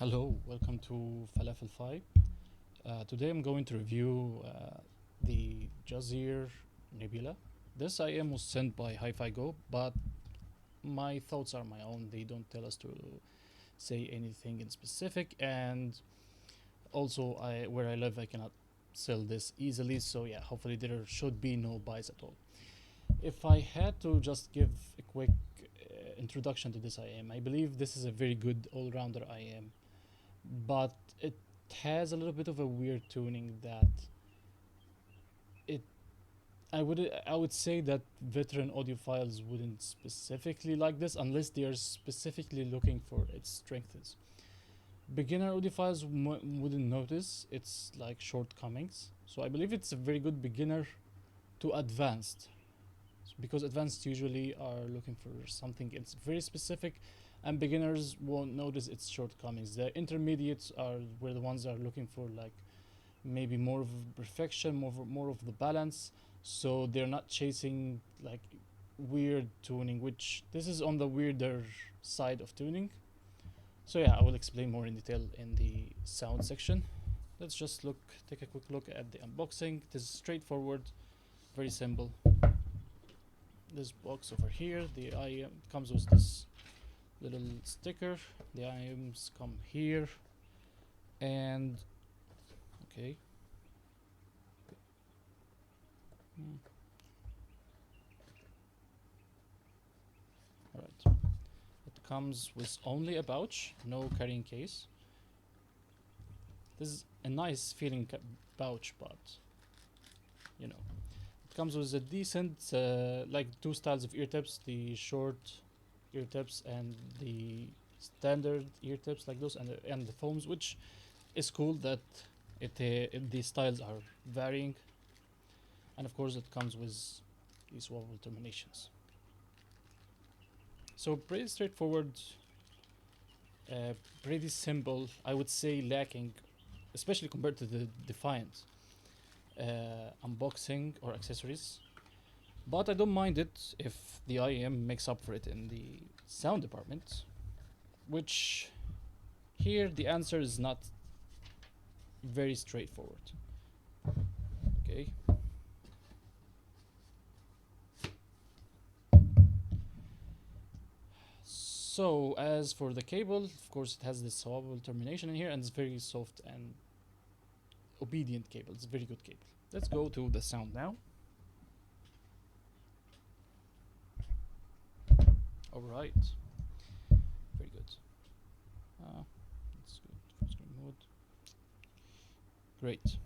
Hello, welcome to FalafelFi. Today I'm going to review the JUZEAR Nebula. This IM was sent by Hi-Fi Go, but my thoughts are my own. They don't tell us to say anything in specific, and also where I live I cannot sell this easily, so yeah, hopefully there should be no buys at all. If I had to just give a quick introduction to this IM, I believe this is a very good all-rounder IM, but it has a little bit of a weird tuning that it I would say that veteran audiophiles wouldn't specifically like this unless they are specifically looking for its strengths. Beginner audiophiles wouldn't notice its like shortcomings, so I believe it's a very good beginner to advanced, because advanced usually are looking for something it's very specific, and beginners won't notice its shortcomings. The intermediates are where the ones are looking for like maybe more of perfection, more of the balance, so they're not chasing like weird tuning, which this is on the weirder side of tuning. So yeah, I will explain more in detail in the sound section. Let's just take a quick look at the unboxing. It is straightforward, very simple. This box over here, the IM comes with this little sticker. The IMs come here, and okay. Alright. It comes with only a pouch, no carrying case. This is a nice feeling pouch, but you know. It comes with a decent, like two styles of ear tips, the short ear tips and the standard ear tips like those, and the foams, which is cool that the styles are varying. And of course it comes with these swivel terminations. So pretty straightforward, pretty simple, I would say lacking, especially compared to the Defiant unboxing or accessories. But I don't mind it if the IEM makes up for it in the sound department, which here the answer is not very straightforward. Okay. So as for the cable, of course it has this swivel termination in here, and it's very soft and obedient cable. It's a very good cable. Let's go to the sound now. All right, very good. Let's go to full screen mode. Great.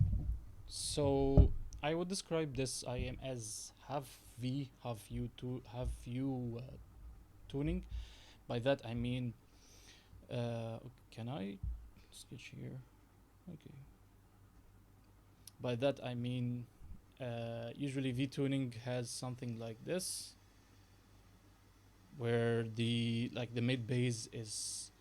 So I would describe this IM as half V, half U tuning. By that I mean, can I sketch here? Okay. By that I mean, usually V tuning has something like this, where the mid bass is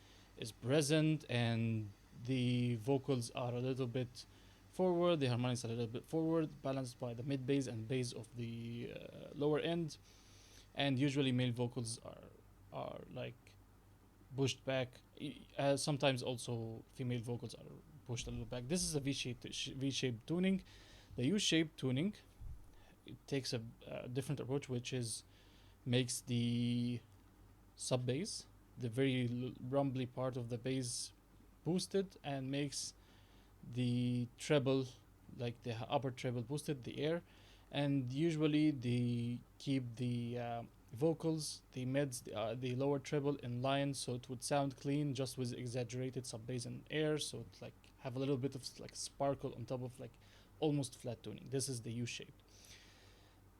present and the vocals are a little bit forward, the harmonics are a little bit forward, balanced by the mid bass and bass of the lower end, and usually male vocals are like pushed back. Sometimes also female vocals are pushed a little back. This is a V-shaped tuning. The U-shaped tuning, it takes a different approach, which is makes the sub bass, the very rumbly part of the bass, boosted, and makes the treble, like the upper treble, boosted, the air, and usually they keep the vocals, the mids, the lower treble in line, so it would sound clean, just with exaggerated sub bass and air, so it like have a little bit of like sparkle on top of like almost flat tuning. This is the U shape.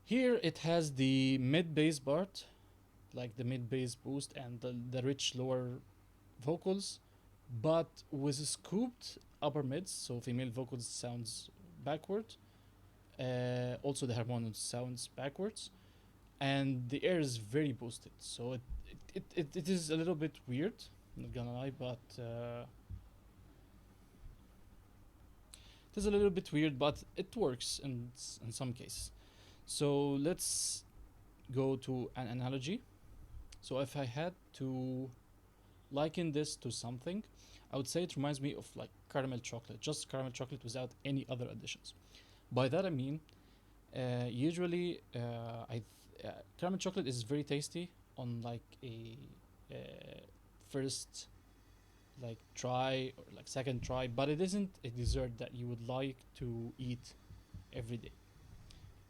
Here it has the mid bass part, like the mid bass boost and the rich lower vocals, but with scooped upper mids, so female vocals sounds backward. Also the harmonics sounds backwards, and the air is very boosted, so it is a little bit weird, not gonna lie, but it is a little bit weird, but it works in some cases. So let's go to an analogy. So if I had to liken this to something, I would say it reminds me of like caramel chocolate, just caramel chocolate without any other additions. By that I mean, usually, caramel chocolate is very tasty on like a uh, first like try or like second try, but it isn't a dessert that you would like to eat every day.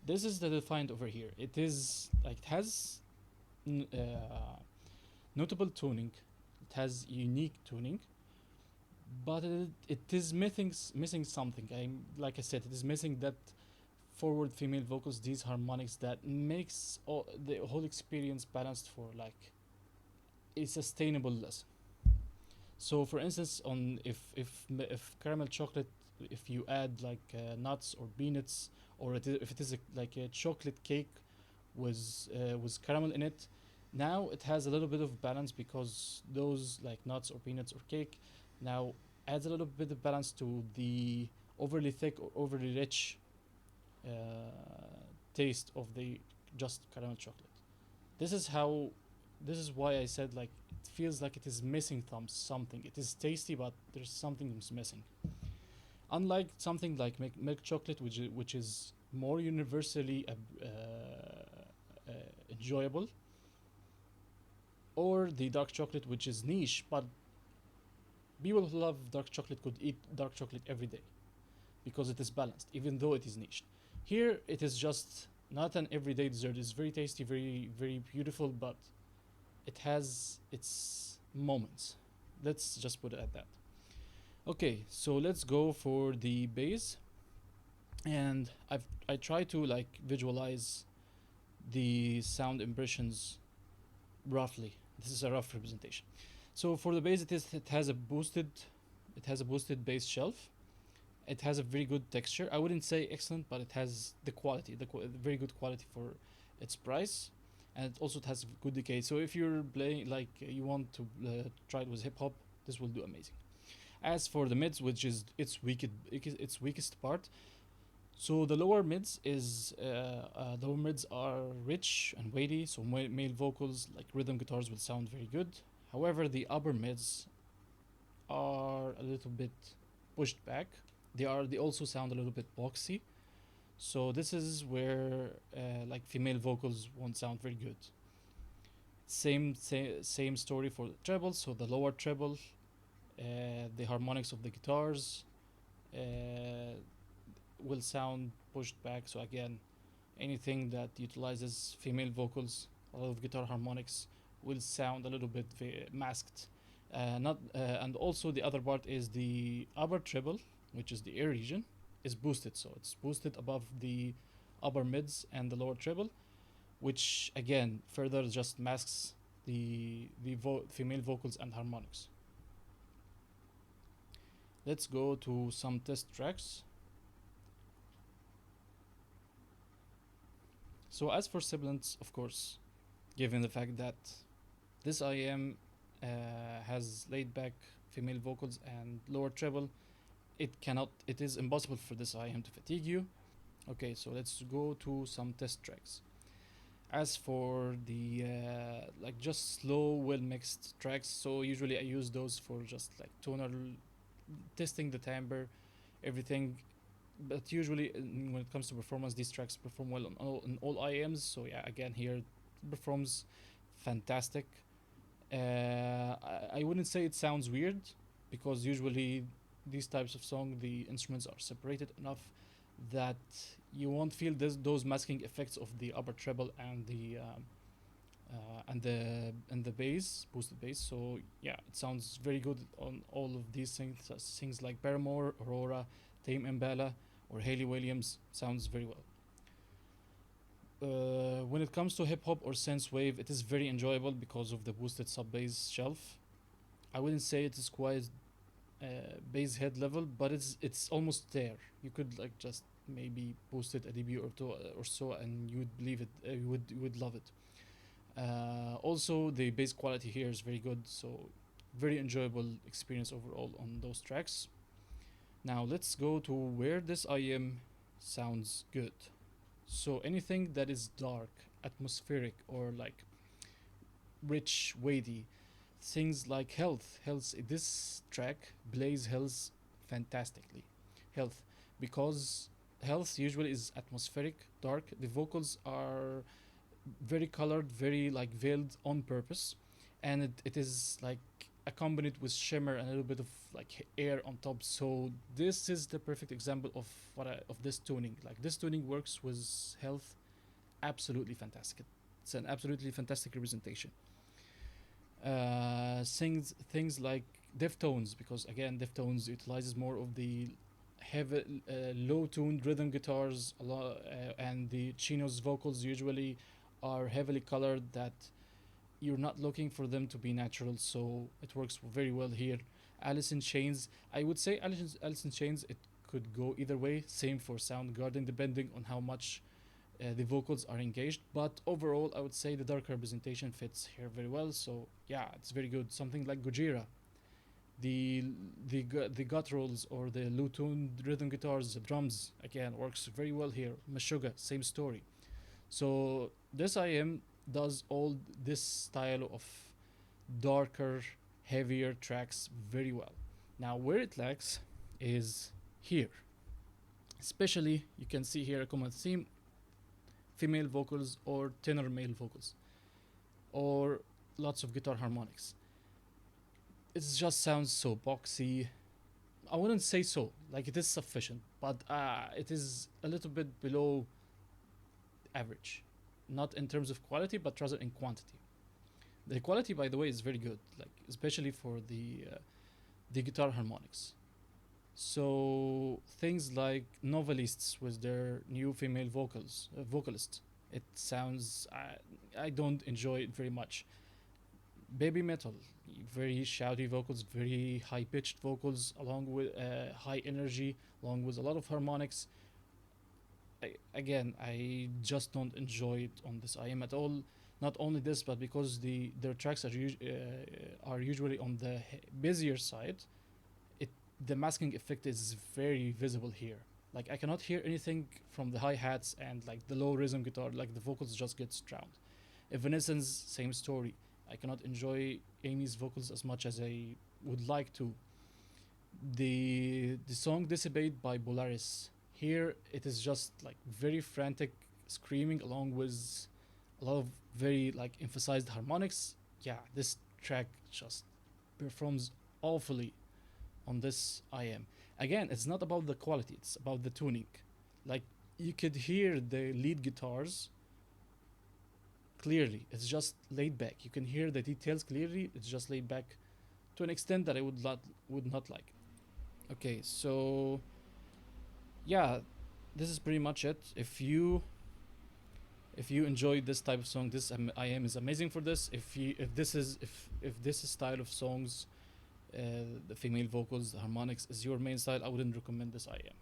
This is the defined over here. It is like it has notable tuning. It has unique tuning, but it is missing something. Like I said, it is missing that forward female vocals, these harmonics that makes the whole experience balanced for like a sustainable lesson. So, for instance, on if caramel chocolate, if you add like nuts or peanuts, or if it is like a chocolate cake with caramel in it, now it has a little bit of balance because those like nuts or peanuts or cake now adds a little bit of balance to the overly thick or overly rich uh, taste of the just caramel chocolate. This is how. This is why I said like it feels like it is missing something. It is tasty, but there's something is missing. Unlike something like milk chocolate, which is more universally enjoyable, or the dark chocolate, which is niche, but people who love dark chocolate could eat dark chocolate every day because it is balanced, even though it is niche. Here, it is just not an everyday dessert. It's very tasty, very very beautiful, but it has its moments. Let's just put it at that. Okay, so let's go for the bass, and I try to like visualize the sound impressions roughly. This is a rough representation. So for the bass, it has a boosted bass shelf. It has a very good texture. I wouldn't say excellent, but it has the quality, very good quality for its price, and it also has good decay. So if you're playing like you want to try it with hip hop, this will do amazing. As for the mids, which is its weakest part, so the lower mids are rich and weighty, so male vocals like rhythm guitars will sound very good. However, the upper mids are a little bit pushed back. They also sound a little bit boxy. So this is where like female vocals won't sound very good. Same story for the treble. So the lower treble, the harmonics of the guitars uh, will sound pushed back. So again, anything that utilizes female vocals, a lot of guitar harmonics, will sound a little bit masked. Not And also the other part is the upper treble, which is the air region, is boosted. So it's boosted above the upper mids and the lower treble, which again further just masks the female vocals and harmonics. Let's go to some test tracks. So as for Sibilance, of course, given the fact that this IM has laid back female vocals and lower treble, it is impossible for this IM to fatigue you. Okay, so let's go to some test tracks. As for the like just slow, well mixed tracks, so usually I use those for just like tonal testing the timbre, everything. But usually, when it comes to performance, these tracks perform well on all IMs. So yeah, again here, it performs fantastic. I wouldn't say it sounds weird, because usually these types of song the instruments are separated enough that you won't feel those masking effects of the upper treble and the bass, boosted bass. So yeah, it sounds very good on all of these things like Paramore, Aurora, Tame Impala, or Hayley Williams sounds very well. When it comes to hip hop or synthwave, it is very enjoyable because of the boosted sub bass shelf. I wouldn't say it is quite bass head level, but it's almost there. You could like just maybe boost it a dB or two or so, and you would believe it. You would love it. Also, the bass quality here is very good, so very enjoyable experience overall on those tracks. Now let's go to where this IM sounds good. So anything that is dark, atmospheric, or like rich, weighty. Things like health. This track plays health fantastically. Health, because health usually is atmospheric, dark. The vocals are very colored, very like veiled on purpose, and it is like accompanied with shimmer and a little bit of like air on top. So this is the perfect example of of this tuning. Like this tuning works with health absolutely fantastic. It's an absolutely fantastic representation. Things like Deftones, because again Deftones utilizes more of the heavy low tuned rhythm guitars a lot, and the Chino's vocals usually are heavily colored, that you're not looking for them to be natural, so it works very well here. Alice in Chains, I would say Alice in Chains, it could go either way. Same for Soundgarden, depending on how much the vocals are engaged. But overall, I would say the dark representation fits here very well. So yeah, it's very good. Something like Gojira, the the gutturals or the low tuned rhythm guitars, the drums again works very well here. Meshuggah, same story. So this IM does all this style of darker, heavier tracks very well. Now where it lacks is here. Especially you can see here a common theme: female vocals or tenor male vocals, or lots of guitar harmonics. It just sounds so boxy. I wouldn't say so. Like it is sufficient, but it is a little bit below average, not in terms of quality, but rather in quantity. The quality, by the way, is very good, like especially for the guitar harmonics. So things like Novelists with their new female vocalist, it sounds I don't enjoy it very much. Baby Metal, very shouty vocals, very high pitched vocals, along with high energy, along with a lot of harmonics. I just don't enjoy it on this IM at all. Not only this, but because their tracks are usually on the busier side, it the masking effect is very visible here. Like I cannot hear anything from the hi hats and like the low rhythm guitar. Like the vocals just get drowned. Evanescence, same story. I cannot enjoy Amy's vocals as much as I would like to. The song Dissipate by Polaris. Here it is just like very frantic screaming along with a lot of very like emphasized harmonics. Yeah, this track just performs awfully on this IM. Again, it's not about the quality, it's about the tuning. Like you could hear the lead guitars clearly. It's just laid back. You can hear the details clearly. It's just laid back to an extent that I would not like. Okay, so yeah, this is pretty much it. If you enjoy this type of song, this IM is amazing for this. If this is style of songs, the female vocals, the harmonics is your main style, I wouldn't recommend this IM.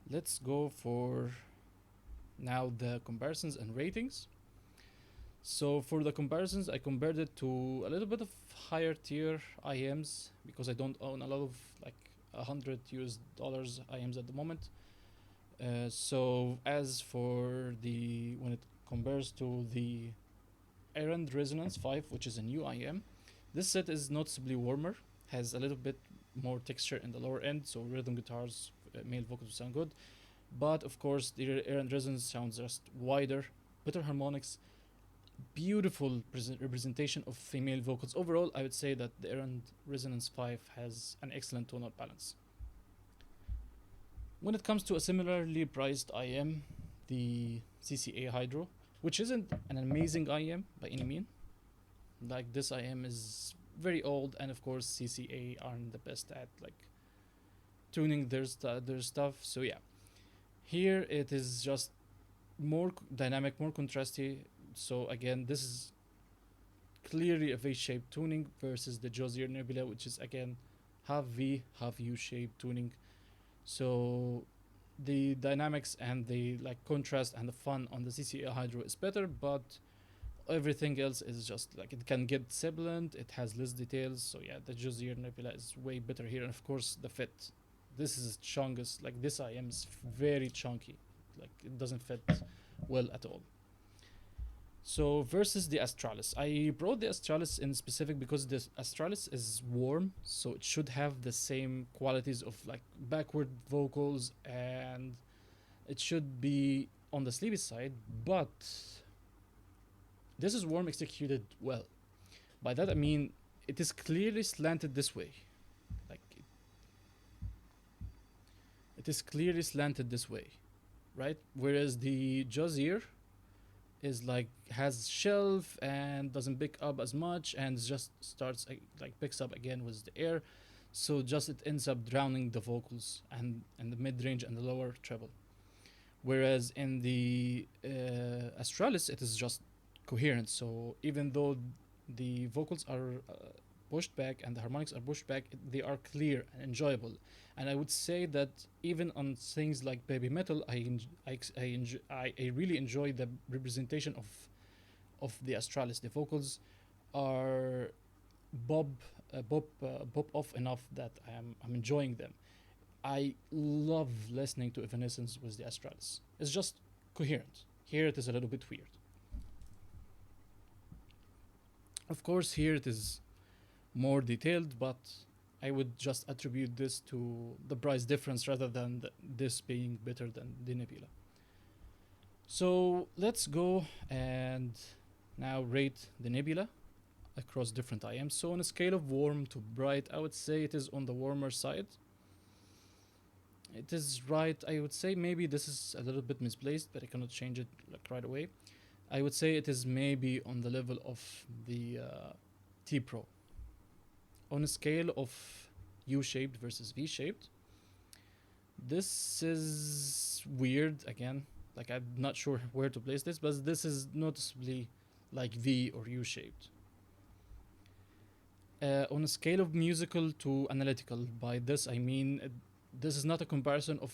Let's go for now the comparisons and ratings. So for the comparisons, I compared it to a little bit of higher tier IMs because I don't own a lot of like $100 IMs at the moment. So as for the when it compares to the ERRAND Resonance 5, which is a new IM, this set is noticeably warmer, has a little bit more texture in the lower end, so rhythm guitars, male vocals sound good. But of course, the ERRAND Resonance sounds just wider, better harmonics, beautiful representation of female vocals. Overall, I would say that the ERRAND Resonance 5 has an excellent tonal balance. When it comes to a similarly priced IM, the CCA Hydro, which isn't an amazing IM by any mean, like this IM is very old, and of course CCA aren't the best at like tuning their stuff. So yeah, here it is just more dynamic, more contrasty. So again, this is clearly a V-shaped tuning versus the JUZEAR Nebula, which is again half V, half U-shaped tuning. So the dynamics and the like contrast and the fun on the CCA Hydro is better, but everything else is just like it can get sibilant, it has less details. So yeah, the JUZEAR Nebula is way better here, and of course the fit. This is chungus, like this IM is very chunky, like it doesn't fit well at all. So versus the Astralis. I brought the Astralis in specific because the Astralis is warm, so it should have the same qualities of like backward vocals, and it should be on the sleepy side, but this is warm executed well. By that I mean it is clearly slanted this way. Like it is clearly slanted this way, right? Whereas the JUZEAR is like has shelf and doesn't pick up as much and just starts like picks up again with the air, so just it ends up drowning the vocals and the mid range and the lower treble. Whereas in the Astralis it is just coherent, so even though the vocals are pushed back and the harmonics are pushed back, they are clear and enjoyable. And I would say that even on things like baby metal, I really enjoy the representation of the Astralis. The vocals are bob off enough that I'm enjoying them. I love listening to Evanescence with the Astralis. It's just coherent. Here it is a little bit weird. Of course, here it is more detailed, but I would just attribute this to the price difference rather than this being better than the Nebula. So let's go and now rate the Nebula across different IMs. So on a scale of warm to bright, I would say it is on the warmer side. It is right. I would say maybe this is a little bit misplaced, but I cannot change it like right away. I would say it is maybe on the level of the T Pro. On a scale of U-shaped versus V-shaped, this is weird again. Like I'm not sure where to place this, but this is noticeably like V or U-shaped. On a scale of musical to analytical, by this I mean this is not a comparison of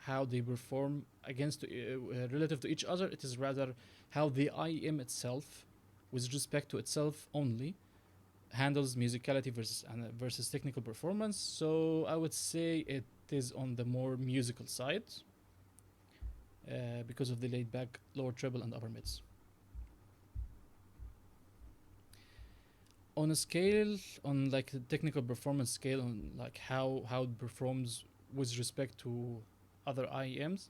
how they perform against relative to each other. It is rather how the IM itself, with respect to itself only, handles musicality versus technical performance. So I would say it is on the more musical side because of the laid back lower treble and upper mids. On a scale, on like the technical performance scale, on like how it performs with respect to other IEMs,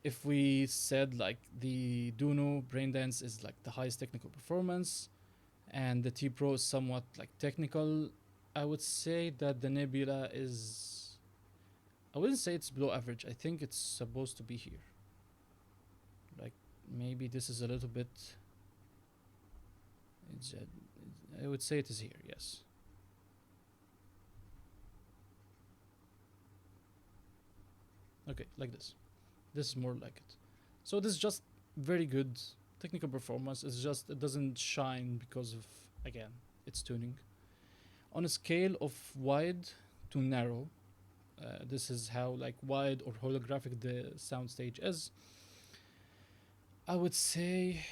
if we said like the Duno Braindance is like the highest technical performance and the T Pro is somewhat like technical, I would say that the Nebula is, I wouldn't say it's below average. I think it's supposed to be here. Like maybe this is a little bit, I would say it is here, yes. Okay, like this. This is more like it. So this is just very good technical performance. It's just it doesn't shine because of, again, its tuning. On a scale of wide to narrow, this is how like wide or holographic the soundstage is. I would say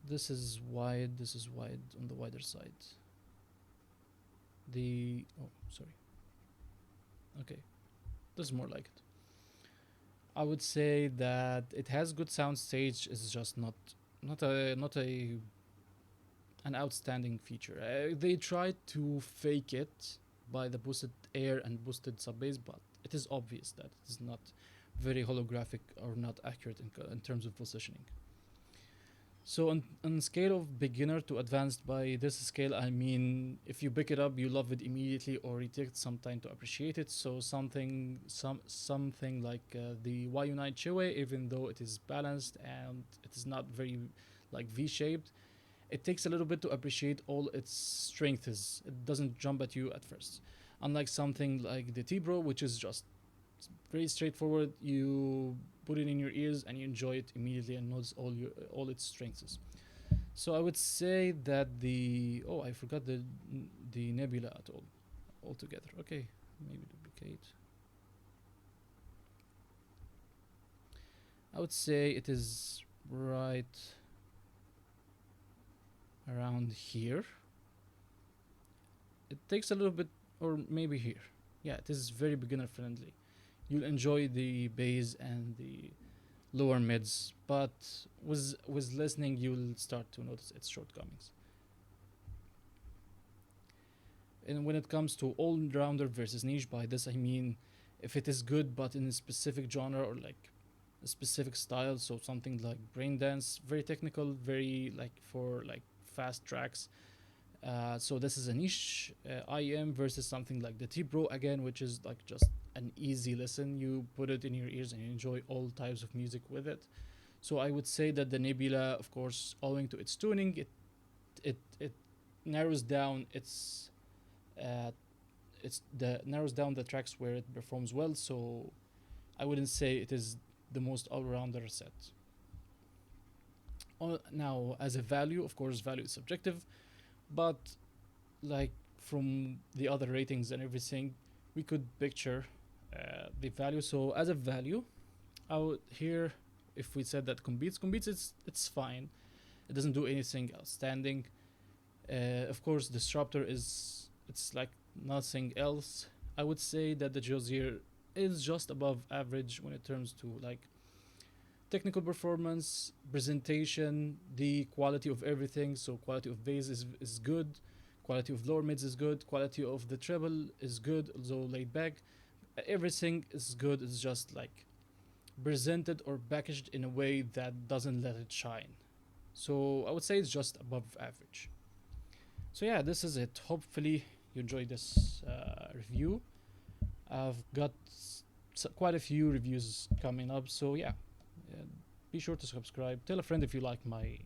this is wide on the wider side. Sorry. Okay, this is more like it. I would say that it has good soundstage. It's just not a an outstanding feature. They tried to fake it by the boosted air and boosted sub bass, but it is obvious that it is not very holographic or not accurate in terms of positioning. So on scale of beginner to advanced, by this scale I mean if you pick it up you love it immediately or you take some time to appreciate it. So something like the YU9 Chewe, even though it is balanced and it is not very like V-shaped, it takes a little bit to appreciate all its strengths. It doesn't jump at you at first. Unlike something like the T-Bro, which is just very straightforward. You put it in your ears and you enjoy it immediately and knows all its strengths. So I would say that I forgot the Nebula at all altogether. Okay, maybe duplicate. I would say it is right around here. It takes a little bit, or maybe here. Yeah, it is very beginner friendly. You'll enjoy the bass and the lower mids, but with listening you'll start to notice its shortcomings. And when it comes to all-rounder versus niche, by this I mean if it is good but in a specific genre or like a specific style, so something like brain dance, very technical, very like for like fast tracks. So this is a niche IM versus something like the T Pro again, which is like just an easy listen. You put it in your ears and you enjoy all types of music with it. So I would say that the Nebula, of course, owing to its tuning, it narrows down uh, narrows down the tracks where it performs well. So I wouldn't say it is the most all-rounder set. Now, as a value, of course, value is subjective, but like from the other ratings and everything, we could picture the value. So as a value, out here, if we said that competes, it's fine. It doesn't do anything outstanding. Of course, disruptor it's like nothing else. I would say that the JUZEAR is just above average when it comes to like technical performance, presentation, the quality of everything. So quality of bass is good, quality of lower mids is good, quality of the treble is good, although laid back. Everything is good. It's just like presented or packaged in a way that doesn't let it shine. So I would say it's just above average. So yeah, this is it. Hopefully you enjoyed this review. I've got quite a few reviews coming up, so yeah, be sure to subscribe. Tell a friend if you like my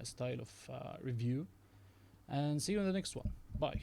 style of review, and see you in the next one. Bye.